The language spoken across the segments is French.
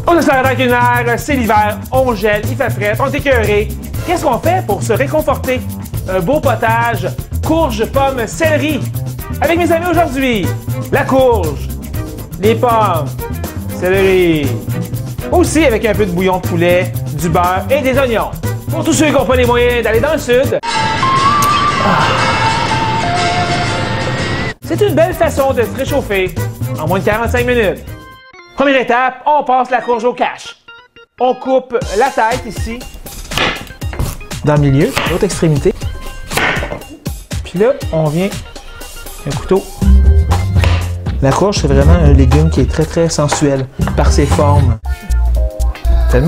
On est sur la restaurant culinaire, c'est l'hiver, on gèle, il fait frais, on est écœuré. Qu'est-ce qu'on fait pour se réconforter? Un beau potage, courge, pommes, céleri. Avec mes amis aujourd'hui, la courge, les pommes, céleri. Aussi avec un peu de bouillon de poulet, du beurre et des oignons. Pour tous ceux qui n'ont pas les moyens d'aller dans le sud, c'est une belle façon de se réchauffer en moins de 45 minutes. Première étape, on passe la courge au cache. On coupe la tête ici, dans le milieu, l'autre extrémité. Puis là, on vient un couteau. La courge, c'est vraiment un légume qui est très sensuel par ses formes. C'est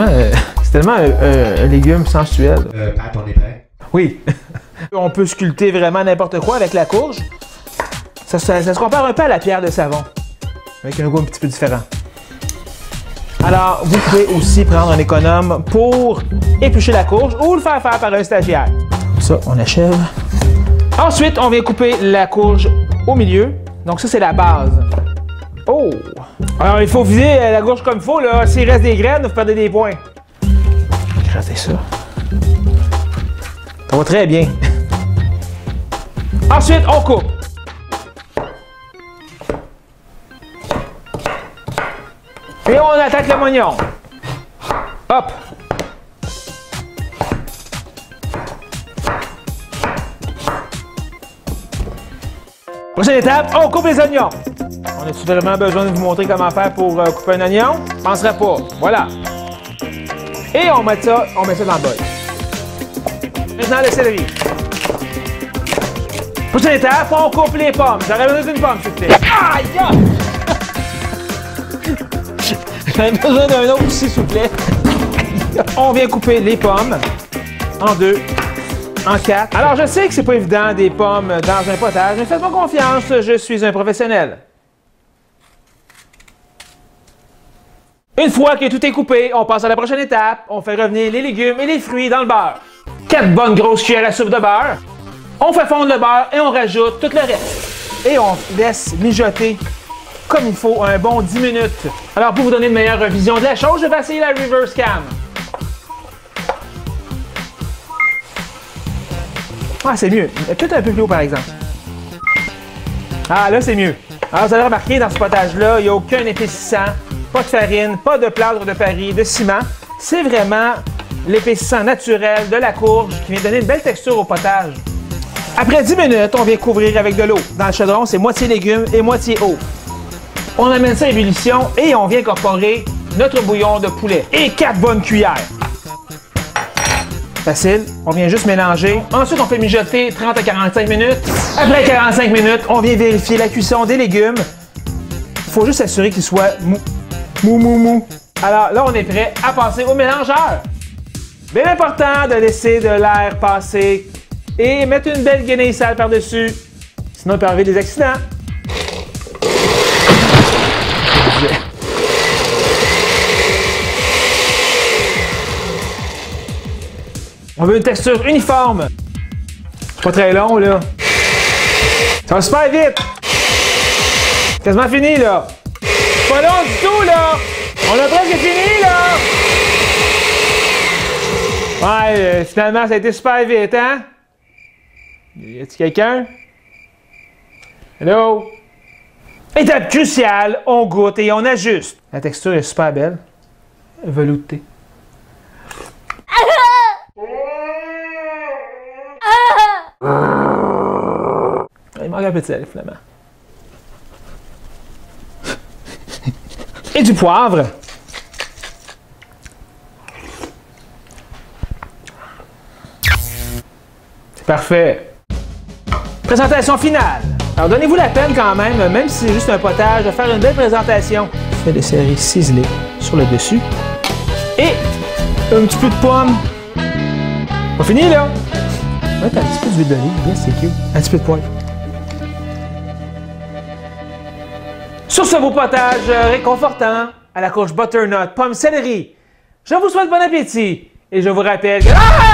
tellement un légume sensuel. Pat, on est prêt? Oui. On peut sculpter vraiment n'importe quoi avec la courge. Ça se compare un peu à la pierre de savon, avec un goût un petit peu différent. Alors, vous pouvez aussi prendre un économe pour éplucher la courge ou le faire faire par un stagiaire. Ça, on achève. Ensuite, on vient couper la courge au milieu. Donc ça, c'est la base. Oh! Alors, il faut vider la courge comme il faut, là. S'il reste des graines, vous perdez des points. Regardez ça. Ça va très bien. Ensuite, on coupe. Et on attaque le moignon. Hop! Prochaine étape, on coupe les oignons. On a-tu vraiment besoin de vous montrer comment faire pour couper un oignon? Je ne penserais pas. Voilà. Et on met ça dans le bol. Maintenant, le céleri. Prochaine étape, on coupe les pommes. J'aurais besoin d'une pomme, s'il vous plaît. Aïe! J'aurais besoin d'un autre aussi, s'il vous plaît. On vient couper les pommes en deux, en quatre. Alors, je sais que c'est pas évident des pommes dans un potage, mais faites-moi confiance, je suis un professionnel. Une fois que tout est coupé, on passe à la prochaine étape. On fait revenir les légumes et les fruits dans le beurre. 4 bonnes grosses cuillères à soupe de beurre. On fait fondre le beurre et on rajoute tout le reste. Et on laisse mijoter comme il faut un bon 10 minutes. Alors, pour vous donner une meilleure vision de la chose, je vais essayer la reverse cam. Ah, c'est mieux. Peut-être un peu plus haut, par exemple. Ah, là, c'est mieux. Alors, vous avez remarqué, dans ce potage-là, il n'y a aucun épaississant, pas de farine, pas de plâtre de Paris, de ciment. C'est vraiment l'épaississant naturel de la courge qui vient donner une belle texture au potage. Après 10 minutes, on vient couvrir avec de l'eau. Dans le chaudron, c'est moitié légumes et moitié eau. On amène ça à ébullition et on vient incorporer notre bouillon de poulet et 4 bonnes cuillères. Facile, on vient juste mélanger. Ensuite, on fait mijoter 30 à 45 minutes. Après 45 minutes, on vient vérifier la cuisson des légumes. Il faut juste s'assurer qu'ils soient mou. Alors là, on est prêt à passer au mélangeur. Bien important de laisser de l'air passer et mettre une belle guenille sale par-dessus. Sinon, il peut arriver des accidents. On veut une texture uniforme. C'est pas très long, là. Ça va super vite. Quasiment fini, là. C'est pas long du tout, là. On a presque fini, là. Ouais, finalement, ça a été super vite, hein? Y a-t-il quelqu'un? Hello? Étape cruciale, on goûte et on ajuste. La texture est super belle. Veloutée. Il manque un peu de sel, finalement. Et du poivre. C'est parfait. Présentation finale. Alors, donnez-vous la peine quand même si c'est juste un potage, de faire une belle présentation. Je fais des céleri ciselés sur le dessus. Et un petit peu de pomme. On finit, là. Ouais, t'as un petit peu d'huile d'olive, bien, c'est cute. Un petit peu de poivre. Sur ce beau potage réconfortant, à la courge butternut, pomme, céleri, je vous souhaite bon appétit et je vous rappelle que... Ah!